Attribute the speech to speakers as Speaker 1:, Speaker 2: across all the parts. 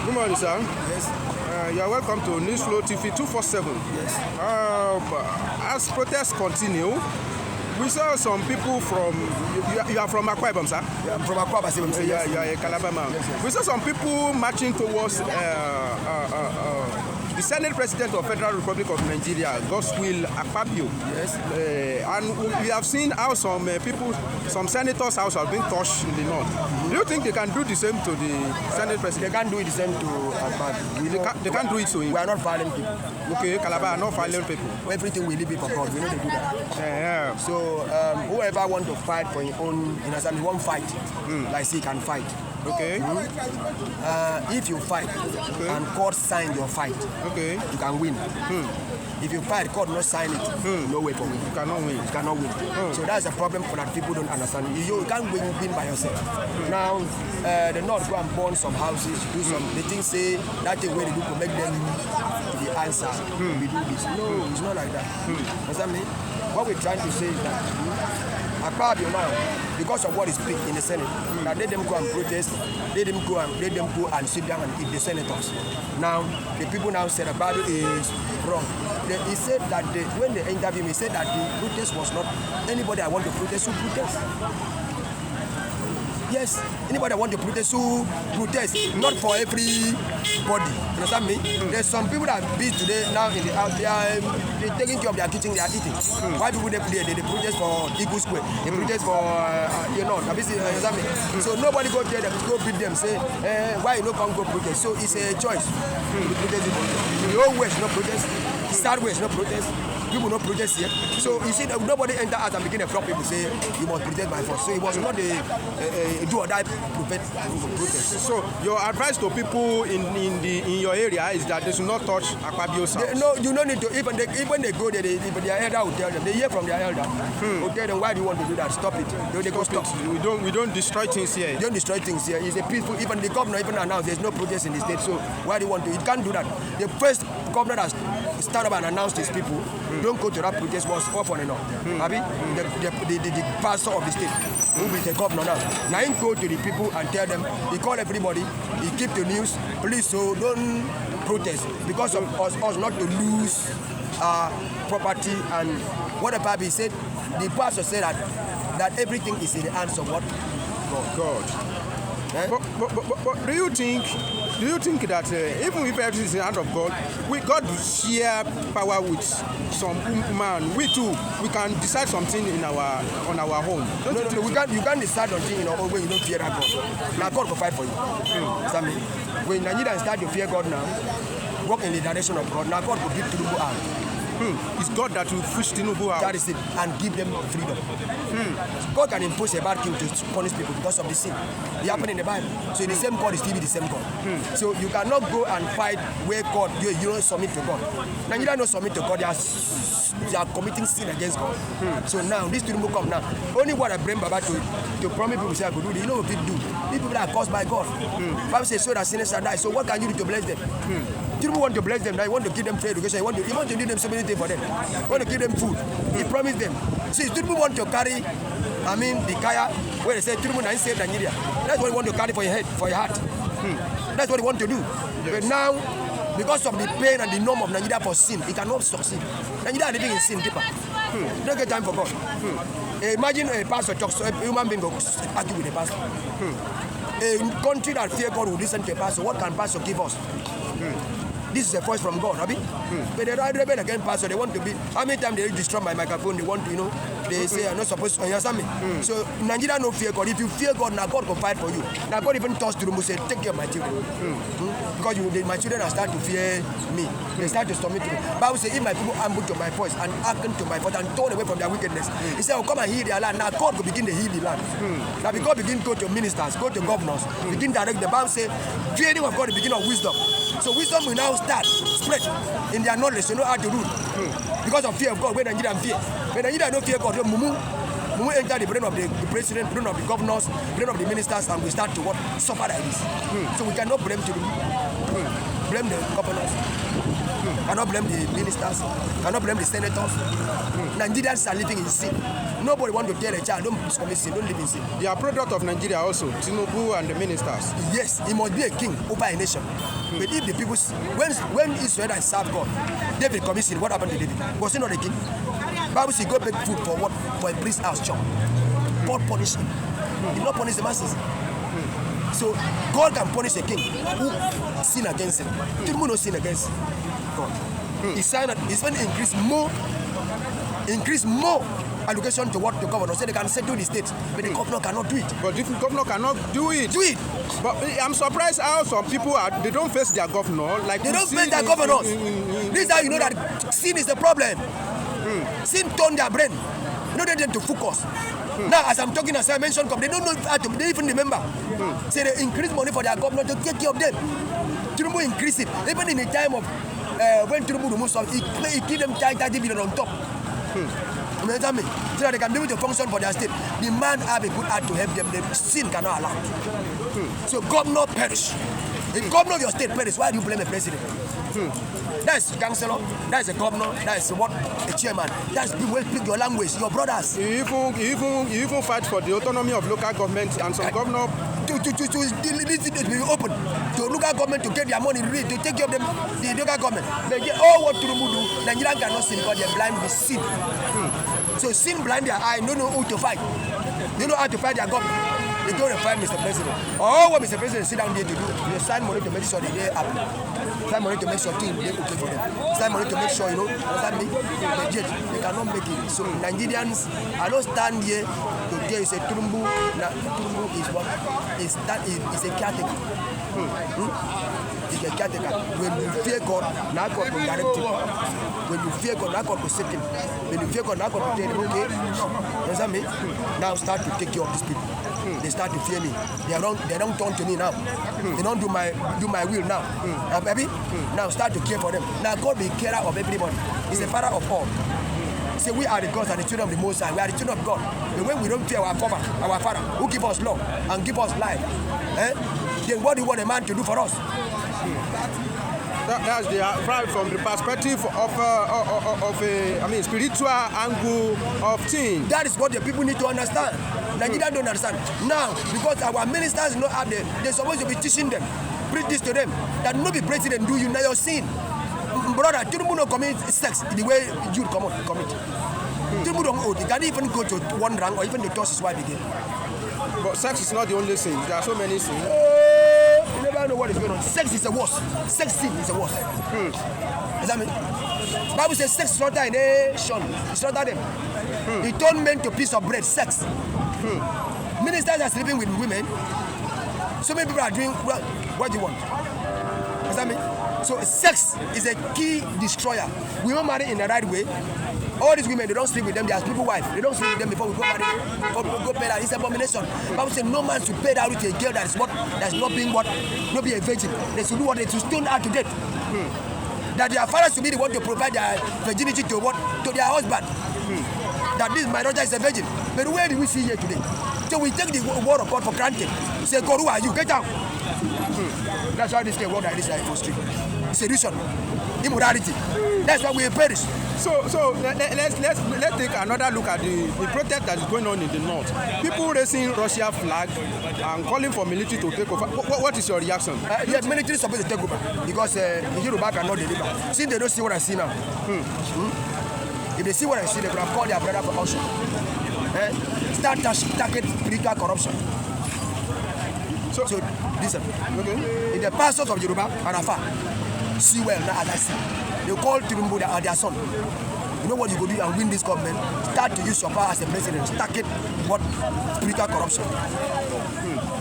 Speaker 1: Good morning, sir.
Speaker 2: Yes.
Speaker 1: You are welcome to News Flow TV 247.
Speaker 2: Yes.
Speaker 1: As protests continue, we saw some people from. You are from Akwa, Ibom, sir?
Speaker 2: Yeah, I'm from Akwa,
Speaker 1: Yes. You are a Calabar man.
Speaker 2: Yes.
Speaker 1: We saw some people marching towards the Senate President of Federal Republic of Nigeria, Godswill Apabio.
Speaker 2: Yes.
Speaker 1: And we have seen how some people, some senators' house have been touched in the north. Do you think they can do the same to the Senate President?
Speaker 2: They can't do it the same to Akwa.
Speaker 1: They can't do it to him.
Speaker 2: We are not violent people.
Speaker 1: Okay, Calabar are not violent people.
Speaker 2: Everything we leave it for God. We know they do that.
Speaker 1: Yeah.
Speaker 2: So whoever want to fight for his own, he won't fight. Like he can fight.
Speaker 1: Okay.
Speaker 2: If you fight and court sign your fight,
Speaker 1: Okay.
Speaker 2: you can win. If you fight, court not sign it, no way for win.
Speaker 1: You cannot win.
Speaker 2: You cannot win. So that's a problem for that people don't understand. You can't win by yourself. Now, the North go and burn some houses, do some, the things say, that thing where they do to make them the answer. We do this. No, it's not like that. Understand me? What we're trying to say is that Apabio now, because of what is speak in the Senate, that let them go and protest, let them go and sit down and eat the senators. Now, the people now said Apabio is wrong. He said that when they interviewed him, he said that the protest was not anybody I want to protest who protest. Yes, anybody want to protest who protest, not for everybody. Understand me? There's some people that be today now in the house, they're taking care of their kitchen, they are eating. Why people they protest for Eagle Square, they protest for understand me? So nobody go there, go beat them, say, why you no come go protest? So it's a choice. The old west no protest, South west no protest. People no protest here. So you see that nobody enter out and begin to flop people say you must protest by force. So it was not a do or die protest.
Speaker 1: So your advice to people in your area is that they should not touch Apabio's house.
Speaker 2: No, you don't need to. Even they go there, their elder will tell them. They hear from their elder. Will tell them, why do you want to do that? Stop it. They go stop.
Speaker 1: We don't destroy things here.
Speaker 2: You don't destroy things here. It's a peaceful. Even the governor even announced there's no protest in the state. So why do you want to? It can't do that. The first governor that stand up and announced his people, don't go to that protest was often enough. The pastor of the state, who is the governor now. Now he go to the people and tell them, he call everybody, he keep the news, please, so don't protest because of us not to lose property. And what Apabio said, the pastor said that everything is in the hands of what?
Speaker 1: God.
Speaker 2: Eh?
Speaker 1: But do you think that even if everything is in the hand of God, God share power with some man? We too, we can decide something on our own.
Speaker 2: No, you can't decide on things in your own way. You don't fear that God. Now God will fight for you. When Nigerians start to fear God now, walk in the direction of God. Now God will give Tinubu out.
Speaker 1: It's God that will push Tinubu out.
Speaker 2: That is it, and give them freedom. God can impose a bad king to punish people because of the sin. It happened in the Bible. So the same God is still the same God. So you cannot go and fight where God, you don't submit to God. Nigeria don't submit to God. They are committing sin against God. So now this Tinubu come now. Only what I bring Baba to promise people say I could do. You know what people do. These people are caused by God. Bible says so that sinners shall die. So what can you do to bless them? Tinubu want to bless them. Now you want to give them free education. You want to give them so many things for them. You want to give them food. He promised them. See, Tinubu want to carry, the kaya where they say Tinubu now save Nigeria. That's what he want to carry for your head, for your heart. That's what he want to do. Yes. But now, because of the pain and the norm of Nigeria for sin, he cannot succeed. Nigeria are living in sin deeper. Don't get time for God. Imagine a pastor talks, a human being goes argue with a pastor. A country that fear God will listen to a pastor. What can pastor give us? This is a voice from God, Abi. But they rebel against pastor. They want to be. How many times they destroy my microphone? They want to, they say I'm not supposed to. Understand me? So Nigeria no fear God. If you fear God, now God will fight for you. Now God even tossed to the say, take care of my children, because my children are starting to fear me. They start to submit to me. Bible says, if my people ambush to my voice and hearken to my voice and turn away from their wickedness, He said, "Oh, come and heal their land." Now God will begin to heal the land. Now because begin to go to ministers, go to governors, begin to direct. The Bible says, fearing of God is the beginning of wisdom. So wisdom will now start spread in their knowledge to know how to rule. Because of fear of God, when Nigeria fear. When Nigeria don't fear God, Mumu enter the brain of the president, brain of the governors, brain of the ministers, and we start to suffer like this. So we cannot blame the governors. Cannot blame the ministers. Cannot blame the senators. Nigerians are living in sin. Nobody want to tell a child, don't commit sin, don't live in sin.
Speaker 1: They are product of Nigeria also, Tinubu and the ministers.
Speaker 2: Yes, he must be a king over a nation. But if the people, when Israel served God, David commits sin, what happened to David? Was he not a king? Bible says go beg food for what? For a priest's house chop. God punish him. He did not punish the masses. So God can punish a king who sin against him. Tinubu no sin against God. He's going to increase more allocation to what the governor said. They can settle the state, but the governor cannot do it.
Speaker 1: But if the governor cannot do it, But I'm surprised how some people they don't face their governor. Like
Speaker 2: they don't face their governors. This is how you know that sin is the problem. Sin turned their brain. You know, they tend to focus. Now, as I'm talking, as I mentioned, they don't know how to. They even remember. Say they increase money for their governor to take care of them. Tinubu increase it. Even in the time of when Tinubu removed some, he give them 30 billion on top. You understand me? So that they can be able to function for their state. The man have a good heart to help them. The sin cannot allow. So governor perish. If governor of your state perish, why do you blame the president? That's councillor, that's a governor, that's what a chairman. That's the way you speak your language, your brothers.
Speaker 1: You even fight for the autonomy of local governments and some governor
Speaker 2: to be open to local government to get their money ready to take care of them, the local government. But all what Tinubu do, Nigerians cannot sin because they're blind with sin. So sin blind their eye, don't know who to fight. They know how to fight their government. They don't fight Mr. President. All what Mr. President sit down there to do, they sign money to make sure they're happy. Sign money to make sure things they're okay for them. Sign money to make sure, you know, understand me? They cannot make it. So Nigerians, I don't stand here to tell you say Tinubu is what? Is a caretaker. He's a caretaker. When you fear God, now God will direct you. When you fear God, now God will set him. When you fear God, now God will tell him, okay, understand me? Now start to take care of these people. They start to fear me. They don't turn to me now. They don't do my will now. Baby, now start to care for them. Now God will care of everybody. He's the Father of all. Say we are the gods and the children of the Most High. We are the children of God. And when we don't fear our Father, who give us love and give us life, then what do you want a man to do for us?
Speaker 1: That's the from the perspective of spiritual angle of things.
Speaker 2: That is what the people need to understand. Nigeria don't understand now because our ministers not have they're supposed to be teaching them, preach this to them that no be president do you now your sin. Brother, Tinubu don't commit sex the way you commit. Tinubu don't owe. He can't even go to one rank or even to touch his wife again.
Speaker 1: But sex is not the only sin. There are so many sins.
Speaker 2: You never know what is going on. Sex is a worse. Sex sin is a worse. Does that mean? Bible says sex slaughter a nation. He slaughter them. He turned men to piece of bread. Sex. Ministers are sleeping with women. So many people are doing what do you want? Does that mean? So sex is a key destroyer. We won't marry in the right way. All these women, they don't sleep with them. They are people wife. They don't sleep with them before we go marry. Go pay that. It's an abomination. Bible says no man should pay that with a girl that is not being what, not be a virgin. They should do what they should stone her to death. That their fathers should be the one to provide their virginity to their husband. That this my daughter is a virgin. But where do we see here today? So we take the word of God for granted. Say, God, who are you? Get out. That's why this word like this is for street. Seduction, immorality. That's why we perish.
Speaker 1: So let's take another look at the protest that is going on in the north. People raising Russia flag and calling for military to take over. What is your reaction?
Speaker 2: The military is supposed to take over because the Yoruba cannot deliver. Since they don't see what I see now. If they see what I see, they could have called their brother for auction. Start target spiritual corruption. So listen. Okay. In the pastors of Yoruba and Afar, see well now as I see. They call Tinubu their son. You know what you go do and win this government? Start to use your power as a president. Target what spiritual corruption.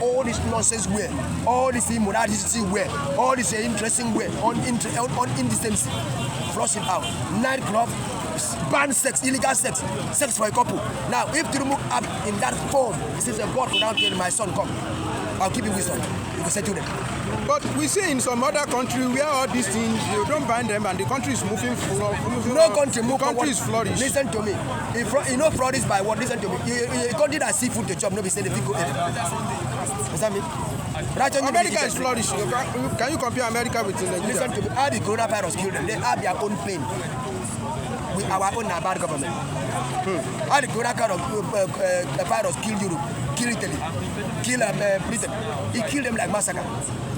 Speaker 2: All this nonsense way, all this immorality way, all this interesting way, on indecency, flush it out. Nightclub, ban sex, illegal sex, sex for a couple. Now, if Tinubu up in that form, he says, God will now tell my son, come. I'll keep him wisdom. You can settle them.
Speaker 1: But we see in some other country where all these things, you don't ban them and the country is moving forward.
Speaker 2: No country move
Speaker 1: forward. The country is flourishing.
Speaker 2: Listen to me. You know flourish by what? Listen to me. A country that seafood to chop, nobody say the people. Does that mean?
Speaker 1: America is flourishing. Can you compare America with Nigeria?
Speaker 2: Listen to me. How the coronavirus killed them? They have their own plane. With our own bad government. How the coronavirus killed Europe, kill Italy, kill Britain. He killed them like massacre.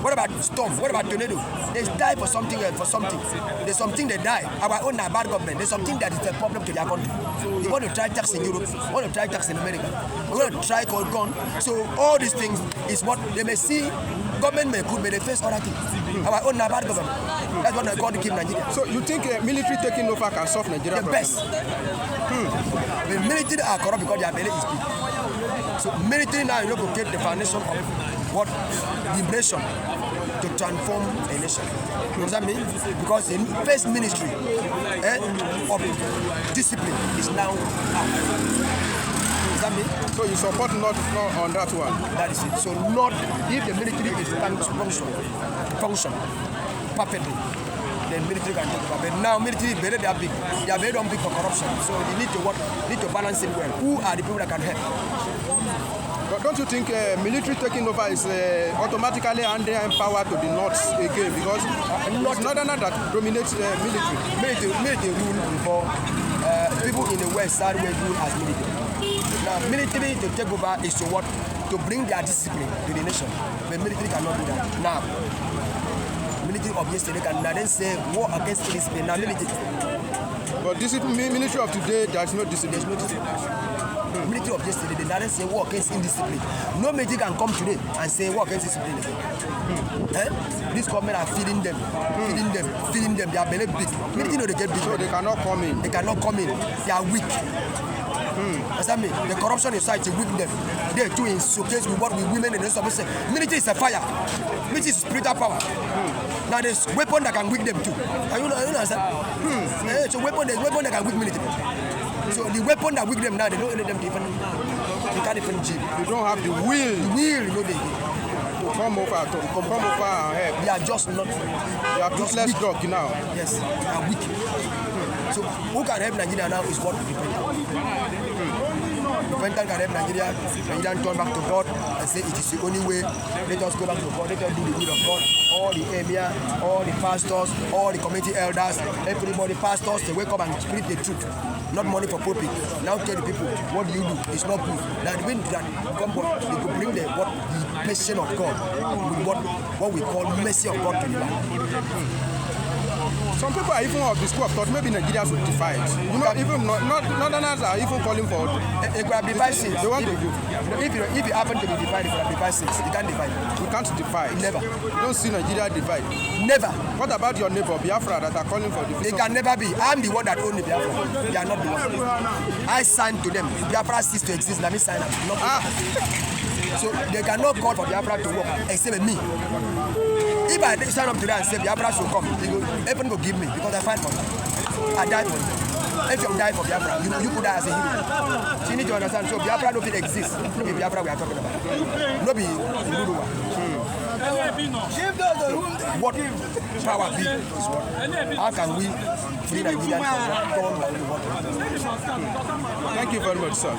Speaker 2: What about storm? What about tornado? They die for something for something. There's something they die. Our own bad government. There's something that is a problem to their country. You want to try tax in Europe, you want to try tax in America, you want to try gun. So all these things is what they may see. Government may good, but they face other things. Our own bad government. That's what they call to keep Nigeria.
Speaker 1: So you think military taking over can solve Nigeria?
Speaker 2: The best. The military are corrupt because their belly is big. So military now, you know, will get the foundation of what liberation to transform a nation. You know what I mean? Because the first ministry of discipline is now out. You know what I mean?
Speaker 1: So you support not on that one?
Speaker 2: That is it. So not if the military is function perfectly, then military can take over. But now military they are big. They are very big for corruption. So they need to balance it well. Who are the people that can help?
Speaker 1: But don't you think military taking over is automatically handing power to the North again? Because it's Northerners that dominate military.
Speaker 2: Military rule before people in the West started rule as military. Now military to take over is to what? To bring their discipline to the nation. But military cannot do that. Now military of yesterday can then say war against discipline. Now military.
Speaker 1: But military of today, there's no discipline.
Speaker 2: There's no discipline. Military of yesterday, they didn't say war against indiscipline. No military can come today and say war against discipline again. This government are feeding them. They are very big. Military know they get big.
Speaker 1: So they cannot come in.
Speaker 2: They cannot come in. They are weak. Understand me? The corruption inside to weak them. They too in showcase with what with women and so say. Military is a fire. Military is spiritual power. Now there's weapon that can weak them too. Are you understand? So there's weapon that can weak military. So the weapon that weak them now, they don't let them even. They can't even gym.
Speaker 1: You don't have the will.
Speaker 2: The will, you know, they
Speaker 1: come over and help.
Speaker 2: They are just not.
Speaker 1: They are toothless dog now.
Speaker 2: Yes, they are weak. So who can help Nigeria now is what depends. Repentant can help Nigeria. Nigerian turn back to God and say it is the only way. Let us go back to God. Let us do the will of God. All the emir, all the pastors, all the community elders, everybody, pastors, they wake up and speak the truth. Not money for pulpit. Now tell the people, what do you do? It's not good. Now the way that come, they could bring the passion of God with what we call mercy of God to the land.
Speaker 1: Some people are even of the school of thought maybe Nigerians will divide. You know, even Northerners are even calling for
Speaker 2: it could have divided since.
Speaker 1: They want to do.
Speaker 2: If you happen to be divided, it could have divided since. You can't divide.
Speaker 1: You can't divide.
Speaker 2: Never.
Speaker 1: You don't see Nigeria divide.
Speaker 2: Never.
Speaker 1: What about your neighbor Biafra that are calling for division?
Speaker 2: They can never be. I'm the one that own the Biafra. They are not the one. I signed to them. Biafra ceased to exist. Let me sign up. So they cannot call for Biafra to work except me. If I stand up today and say Biafra should come, everyone will give me because I fight for them. I die for them. If you die for Biafra, you could die as a hero. So you need to understand. So Biafra don't exist. If Biafra we are talking about. No be Uruwa. What power be is what? How can we free Nigerians from what?
Speaker 1: Thank you very much, sir.